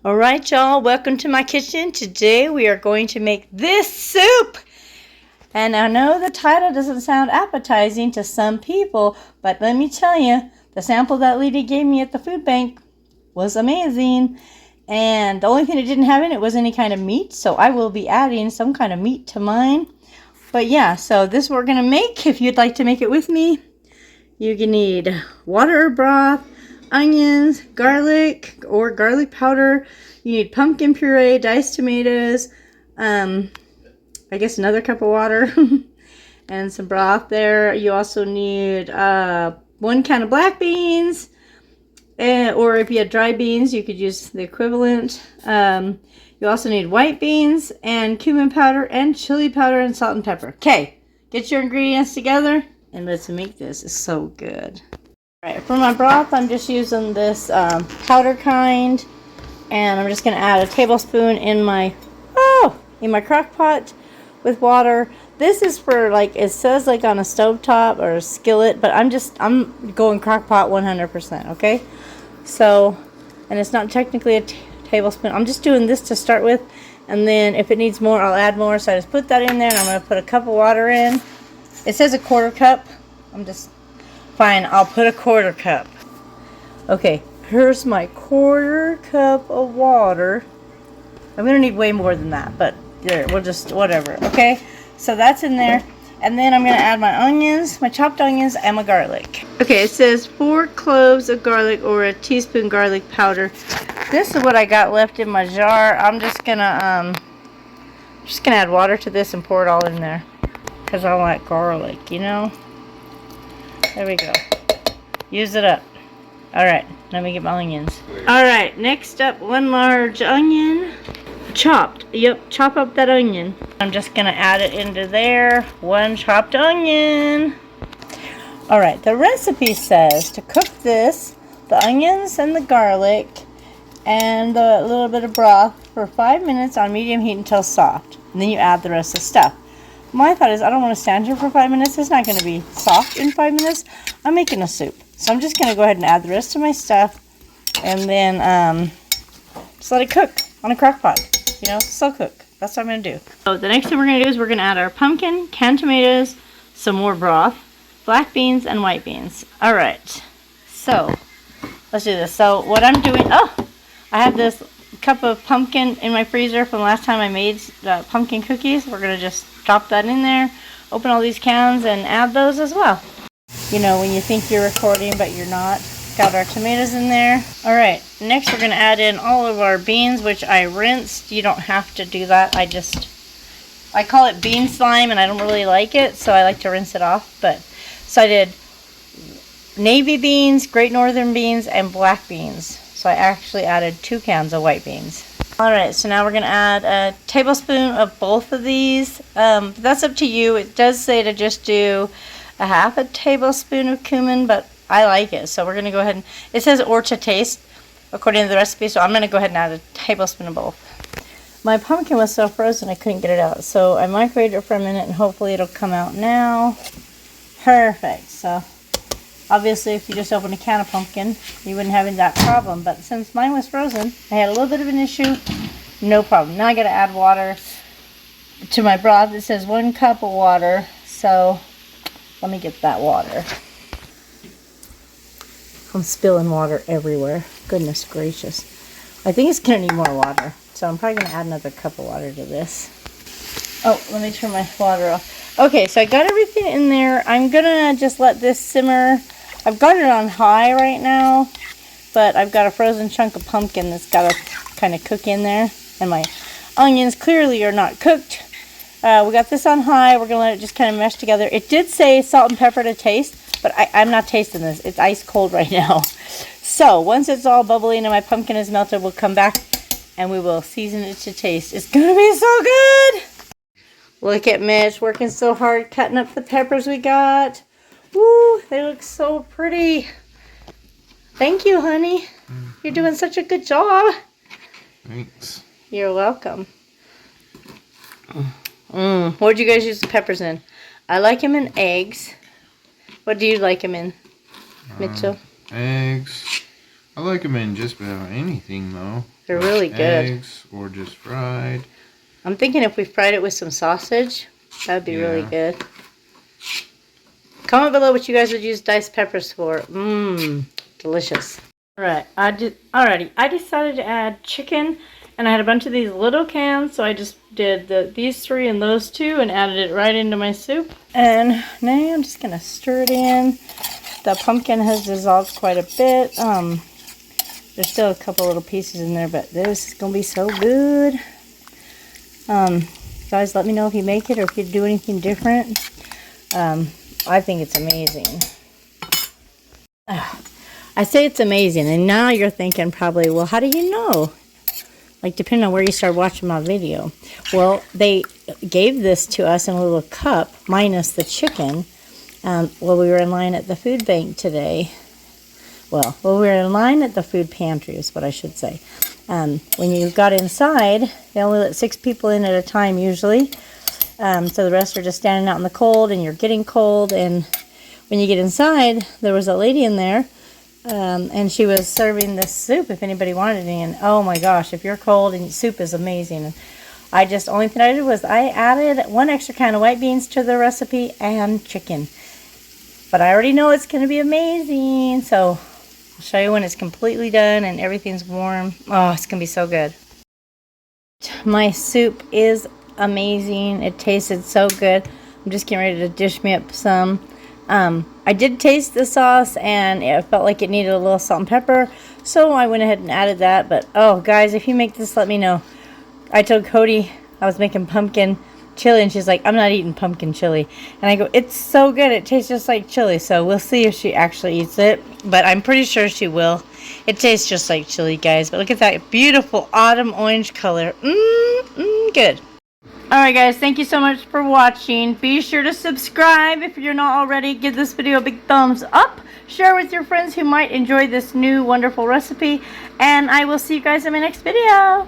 Alright y'all, welcome to my kitchen. Today we are going to make this soup. And I know the title doesn't sound appetizing to some people, but let me tell you, the sample that lady gave me at the food bank was amazing. And the only thing it didn't have in it was any kind of meat, so I will be adding some kind of meat to mine. But yeah, so this is what we're going to make. If you'd like to make it with me, you can need water or broth, onions, garlic or garlic powder. You need pumpkin puree, diced tomatoes, I guess another cup of water and some broth there. You also need 1 can of black beans, or if you had dry beans, you could use the equivalent. You also need white beans and cumin powder and chili powder and salt and pepper. Okay, get your ingredients together and let's make this. It's so good. Alright, for my broth, I'm just using this powder kind, and I'm just going to add a tablespoon in my crock pot with water. This is for, like, it says like on a stovetop or a skillet, but I'm going crock pot 100%, okay? So, and it's not technically a tablespoon. I'm just doing this to start with, and then if it needs more, I'll add more. So I just put that in there, and I'm going to put a cup of water in. It says a 1/4 cup. Fine, I'll put a 1/4 cup. Okay, here's my 1/4 cup of water. I'm gonna need way more than that, but there, we'll just, whatever, okay? So that's in there, and then I'm gonna add my onions, my chopped onions, and my garlic. Okay, it says 4 cloves of garlic or a teaspoon garlic powder. This is what I got left in my jar. I'm just gonna add water to this and pour it all in there, because I like garlic, you know? There we go. Use it up. Alright, let me get my onions. Alright, next up, 1 large onion. Chopped. Yep, chop up that onion. I'm just going to add it into there. 1 chopped onion. Alright, the recipe says to cook this, the onions and the garlic, and the little bit of broth for 5 minutes on medium heat until soft. And then you add the rest of the stuff. My thought is, I don't want to stand here for 5 minutes. It's not going to be soft in 5 minutes. I'm making a soup. So I'm just going to go ahead and add the rest of my stuff. And then just let it cook on a crock pot. You know, slow cook. That's what I'm going to do. So the next thing we're going to do is we're going to add our pumpkin, canned tomatoes, some more broth, black beans, and white beans. Alright. So, let's do this. So what I'm doing, I have this cup of pumpkin in my freezer from last time I made pumpkin cookies. We're going to just drop that in there, open all these cans, and add those as well. You know, when you think you're recording, but you're not. Got our tomatoes in there. Alright, next we're going to add in all of our beans, which I rinsed. You don't have to do that. I call it bean slime, and I don't really like it, so I like to rinse it off. So I did navy beans, great northern beans, and black beans. So I actually added 2 cans of white beans. Alright, so now we're going to add a tablespoon of both of these. That's up to you. It does say to just do a 1/2 tablespoon of cumin, but I like it. So we're going to go ahead and, it says or to taste according to the recipe, so I'm going to go ahead and add a tablespoon of both. My pumpkin was so frozen I couldn't get it out, so I microwaved it for a minute and hopefully it'll come out now. Perfect. So obviously, if you just open a can of pumpkin, you wouldn't have that problem. But since mine was frozen, I had a little bit of an issue. No problem. Now I got to add water to my broth. It says 1 cup of water. So let me get that water. I'm spilling water everywhere. Goodness gracious. I think it's going to need more water. So I'm probably going to add another cup of water to this. Oh, let me turn my water off. Okay, so I got everything in there. I'm going to just let this simmer. I've got it on high right now, but I've got a frozen chunk of pumpkin that's got to kind of cook in there. And my onions clearly are not cooked. We got this on high. We're going to let it just kind of mesh together. It did say salt and pepper to taste, but I'm not tasting this. It's ice cold right now. So once it's all bubbly and my pumpkin is melted, we'll come back and we will season it to taste. It's going to be so good. Look at Mitch working so hard cutting up the peppers we got. Woo, they look so pretty. Thank you, honey. You're doing such a good job. Thanks. You're welcome. What did you guys use the peppers in? I like them in eggs. What do you like them in, Mitchell? Eggs, I like them in just about anything, though. They're really good. Eggs or just fried. I'm thinking if we fried it with some sausage, that would be really good. Comment below what you guys would use diced peppers for. Mmm, delicious. Alright, I decided to add chicken, and I had a bunch of these little cans, so I just did these 3 and those 2 and added it right into my soup. And now I'm just gonna stir it in. The pumpkin has dissolved quite a bit. There's still a couple little pieces in there, but this is gonna be so good. Guys, let me know if you make it or if you do anything different. I think it's amazing. I say it's amazing, and now you're thinking probably, well, how do you know? Like, depending on where you start watching my video. Well, they gave this to us in a little cup, minus the chicken, while we were in line at the food bank today. Well, we were in line at the food pantry is what I should say. When you got inside, they only let 6 people in at a time usually. So the rest are just standing out in the cold, and you're getting cold. And when you get inside, there was a lady in there, and she was serving this soup if anybody wanted any. And oh my gosh, if you're cold, and soup is amazing. And only thing I did was I added 1 extra can of white beans to the recipe and chicken. But I already know it's going to be amazing, so I'll show you when it's completely done and everything's warm. Oh, it's going to be so good. My soup is amazing. It tasted so good. I'm just getting ready to dish me up some. I did taste the sauce, and it felt like it needed a little salt and pepper, so I went ahead and added that. But oh guys, if you make this, let me know. I told Codee I was making pumpkin chili, and she's like, I'm not eating pumpkin chili. And I go, it's so good, it tastes just like chili. So we'll see if she actually eats it, but I'm pretty sure she will. It tastes just like chili, guys. But look at that beautiful autumn orange color. Good. Alright guys, thank you so much for watching. Be sure to subscribe if you're not already. Give this video a big thumbs up. Share with your friends who might enjoy this new wonderful recipe. And I will see you guys in my next video.